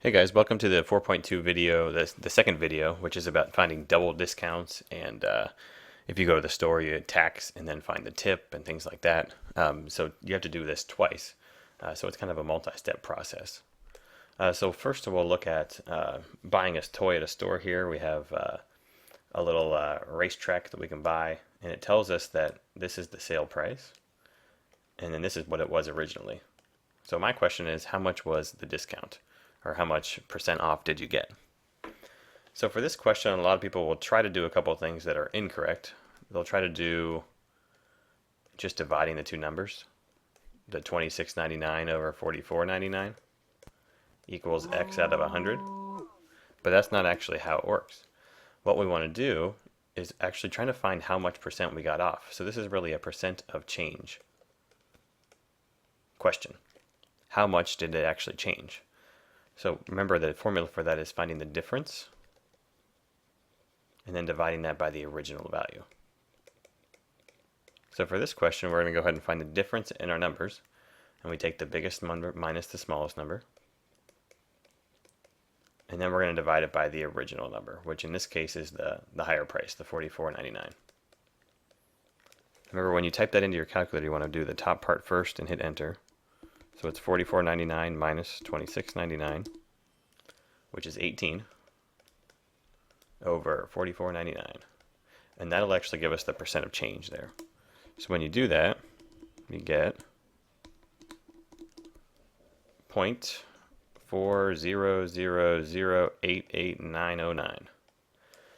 Hey guys, welcome to the 4.2 video, the second video, which is about finding double discounts. And if you go to the store, you hit tax and then find the tip and things like that. So you have to do this twice. So it's kind of a multi-step process. So first we'll look at buying a toy at a store here. We have a little racetrack that we can buy, and it tells us that this is the sale price, and then this is what it was originally. So my question is, how much was the discount? Or how much percent off did you get? So for this question, a lot of people will try to do a couple of things that are incorrect. They'll try to do just dividing the two numbers. The $26.99 over $44.99 equals X out of 100. But that's not actually how it works. What we want to do is actually trying to find how much percent we got off. So this is really a percent of change question. How much did it actually change? So remember, the formula for that is finding the difference and then dividing that by the original value. So for this question, we're going to go ahead and find the difference in our numbers, and we take the biggest number minus the smallest number, and then we're going to divide it by the original number, which in this case is the higher price, the $44.99. Remember, when you type that into your calculator, you want to do the top part first and hit enter. So it's $44.99 minus $26.99, which is 18, over $44.99. And that'll actually give us the percent of change there. So when you do that, you get 0.400088909.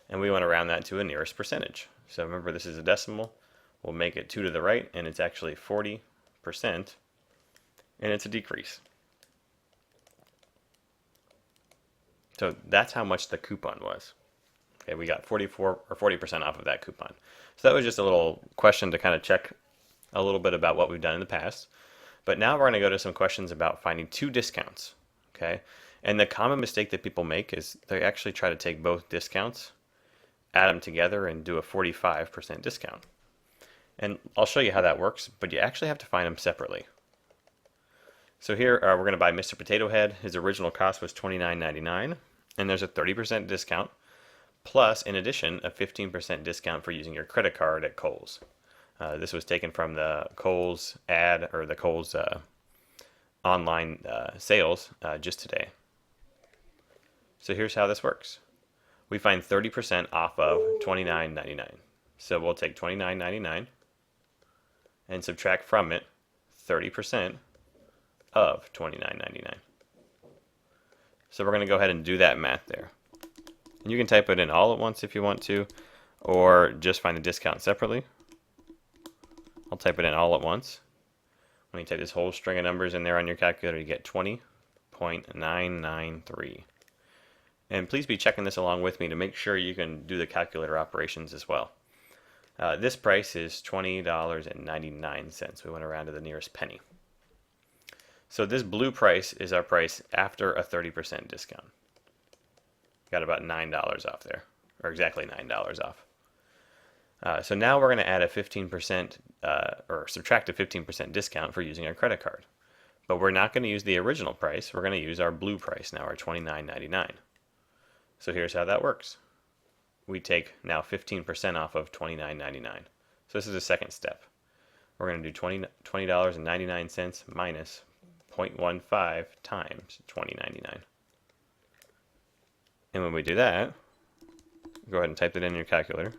And we want to round that to a nearest percentage. So remember, this is a decimal. We'll make it 2 to the right, and it's actually 40%. And it's a decrease. So that's how much the coupon was. Okay, we got 44 or 40% off of that coupon. So that was just a little question to kind of check a little bit about what we've done in the past. But now we're going to go to some questions about finding two discounts. Okay, and the common mistake that people make is they actually try to take both discounts, add them together, and do a 45% discount. And I'll show you how that works, but you actually have to find them separately. So here we're going to buy Mr. Potato Head. His original cost was $29.99, and there's a 30% discount, plus in addition a 15% discount for using your credit card at Kohl's. This was taken from the Kohl's ad, or the Kohl's online sales just today. So here's how this works. We find 30% off of $29.99. So we'll take $29.99 and subtract from it 30% of $29.99. So we're going to go ahead and do that math there. And you can type it in all at once if you want to, or just find the discount separately. I'll type it in all at once. When you type this whole string of numbers in there on your calculator, you get 20.993. And please be checking this along with me to make sure you can do the calculator operations as well. This price is $20.99. We went around to the nearest penny. So this blue price is our price after a 30% discount. Got about $9 off there, or exactly $9 off. So now we're going to add a 15% or subtract a 15% discount for using our credit card. But we're not going to use the original price. We're going to use our blue price now, our $29.99. So here's how that works. We take now 15% off of $29.99. So this is the second step. We're going to do $20.99 minus 0.15 times $20.99. And when we do that, go ahead and type it in your calculator.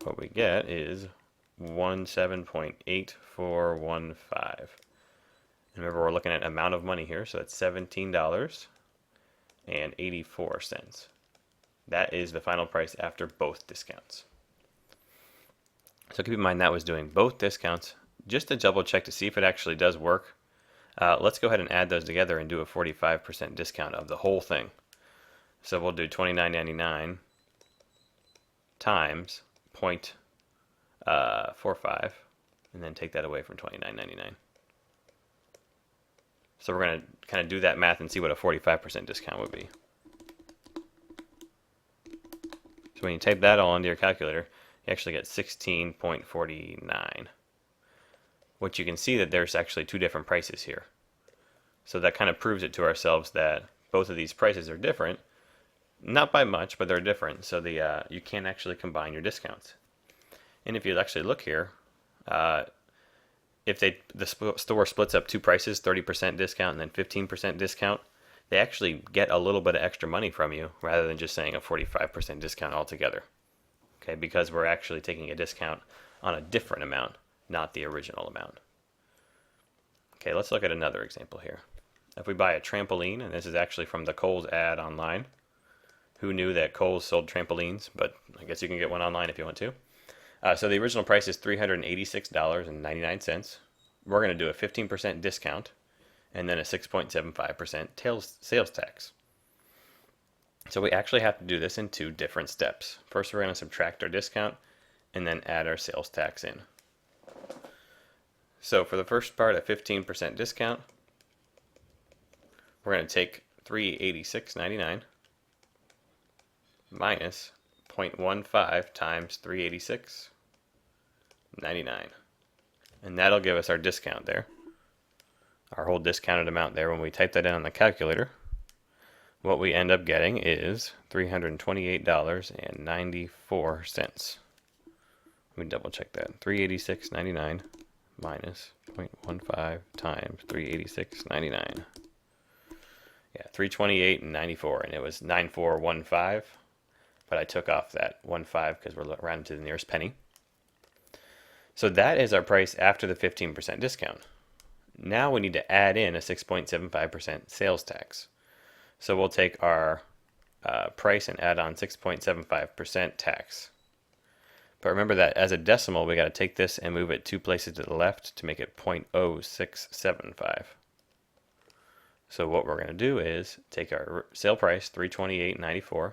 What we get is 17.8415. Remember, we're looking at amount of money here, so that's $17.84. That is the final price after both discounts. So keep in mind that was doing both discounts. Just to double check to see if it actually does work, let's go ahead and add those together and do a 45% discount of the whole thing. So we'll do $29.99 times 0.45, and then take that away from $29.99. So we're going to kind of do that math and see what a 45% discount would be. So when you type that all into your calculator, you actually get 16.49. What you can see that there's actually two different prices here. So that kind of proves it to ourselves that both of these prices are different. Not by much, but they're different. So you can't actually combine your discounts. And if you actually look here, if the store splits up two prices, 30% discount and then 15% discount, they actually get a little bit of extra money from you rather than just saying a 45% discount altogether. Okay, because we're actually taking a discount on a different amount, not the original amount. Okay, let's look at another example here. If we buy a trampoline, and this is actually from the Kohl's ad online. Who knew that Kohl's sold trampolines? But I guess you can get one online if you want to. So the original price is $386.99. We're going to do a 15% discount and then a 6.75% sales tax. So we actually have to do this in two different steps. First, we're going to subtract our discount and then add our sales tax in. So for the first part, a 15% discount, we're going to take $386.99 minus 0.15 times $386.99. And that'll give us our discount there. Our whole discounted amount there. When we type that in on the calculator, what we end up getting is $328.94. Let me double check that. $386.99 minus 0.15 times $386.99. Yeah, $328.94, and it was 9415, but I took off that 15 because we're rounding to the nearest penny. So that is our price after the 15% discount. Now we need to add in a 6.75% sales tax. So we'll take our price and add on 6.75% tax. But remember that as a decimal, we got to take this and move it two places to the left to make it 0.0675. So what we're going to do is take our sale price, $328.94.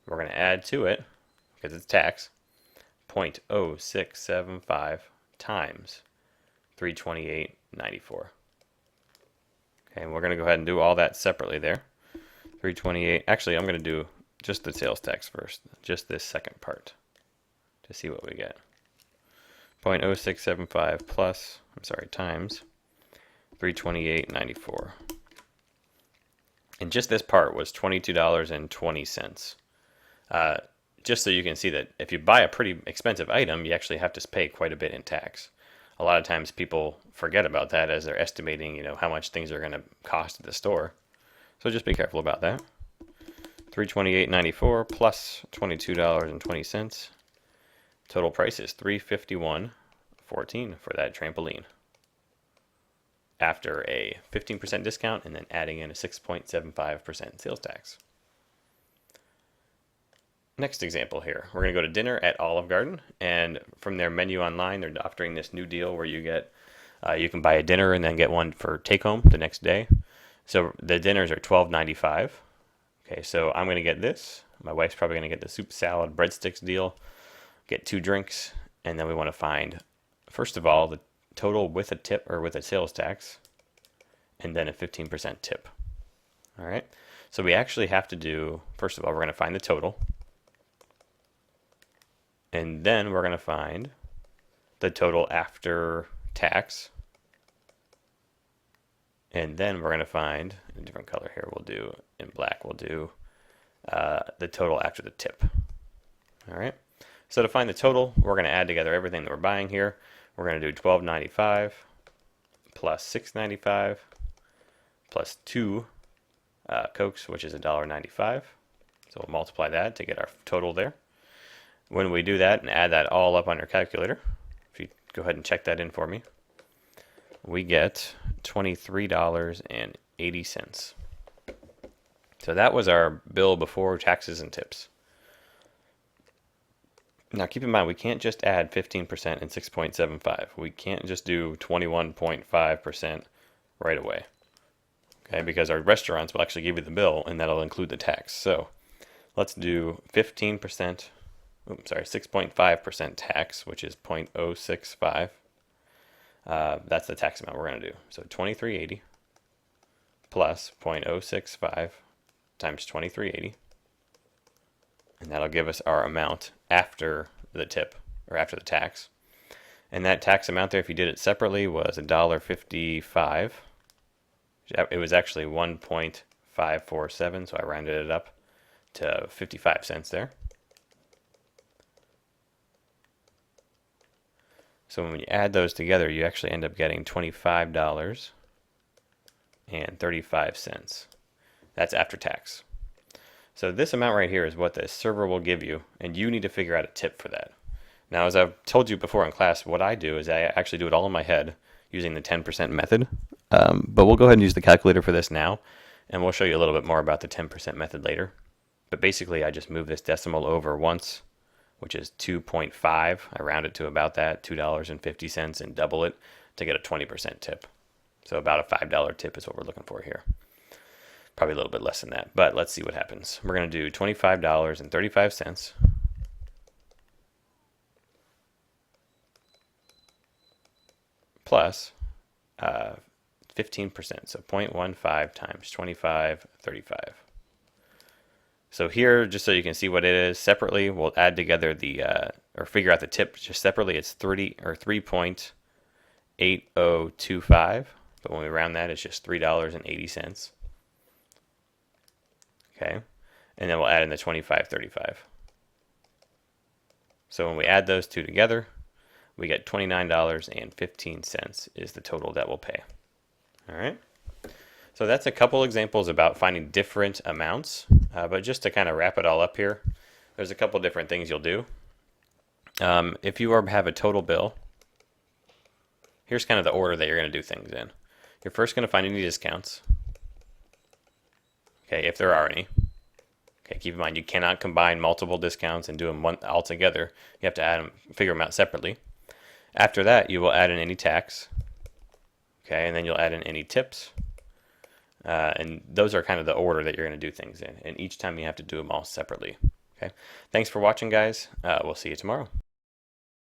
We're going to add to it, because it's tax, 0.0675 times $328.94. Okay, and we're going to go ahead and do all that separately there. 328. Actually, I'm going to do just the sales tax first, just this second part, to see what we get. 0.0675 times $328.94. And just this part was $22.20. Just so you can see that if you buy a pretty expensive item, you actually have to pay quite a bit in tax. A lot of times people forget about that as they're estimating, how much things are going to cost at the store. So just be careful about that. $328.94 plus $22.20. Total price is $351.14 for that trampoline, after a 15% discount and then adding in a 6.75% sales tax. Next example here, we're going to go to dinner at Olive Garden, and from their menu online, they're offering this new deal where you can buy a dinner and then get one for take home the next day. So the dinners are $12.95. Okay, so I'm going to get this. My wife's probably going to get the soup, salad, breadsticks deal, get 2 drinks, and then we want to find, first of all, the total with a tip or with a sales tax, and then a 15% tip. All right, so we actually have to do, first of all, we're going to find the total, and then we're going to find the total after tax, and then we're going to find, in a different color here, we'll do, in black, we'll do the total after the tip. All right, so to find the total, we're going to add together everything that we're buying here. We're going to do $12.95 plus $6.95 plus 2 Cokes, which is $1.95. So we'll multiply that to get our total there. When we do that and add that all up on your calculator, if you go ahead and check that in for me, we get $23.80. So that was our bill before taxes and tips. Now keep in mind, we can't just add 15% and 6.75. We can't just do 21.5% right away. Okay, because our restaurants will actually give you the bill and that'll include the tax. So let's do 6.5% tax, which is 0.065. That's the tax amount we're going to do. So $23.80 plus 0.065 times $23.80. And that'll give us our amount after the tip, or after the tax. And that tax amount there, if you did it separately, was $1.55. It was actually 1.547, so I rounded it up to 55 cents there. So when you add those together, you actually end up getting $25.35. That's after tax. So this amount right here is what the server will give you, and you need to figure out a tip for that. Now, as I've told you before in class, what I do is I actually do it all in my head using the 10% method. But we'll go ahead and use the calculator for this now, and we'll show you a little bit more about the 10% method later. But basically, I just move this decimal over once, which is 2.5. I round it to about that, $2.50, and double it to get a 20% tip. So about a $5 tip is what we're looking for here. Probably a little bit less than that, but let's see what happens. We're going to do $25.35 plus 15%, so 0.15 times 25.35. So here, just so you can see what it is, separately, we'll add together the, or figure out the tip just separately. It's 3.8025, but when we round that, it's just $3.80. Okay, and then we'll add in the 25.35. So when we add those two together, we get $29.15 is the total that we'll pay. All right. So that's a couple examples about finding different amounts. But just to kind of wrap it all up here, there's a couple different things you'll do. If you have a total bill, here's kind of the order that you're going to do things in. You're first going to find any discounts. Okay, if there are any. Okay, keep in mind you cannot combine multiple discounts and do them all together. You have to add them, figure them out separately. After that, you will add in any tax. Okay, and then you'll add in any tips. And those are kind of the order that you're going to do things in. And each time you have to do them all separately. Okay, thanks for watching, guys. We'll see you tomorrow.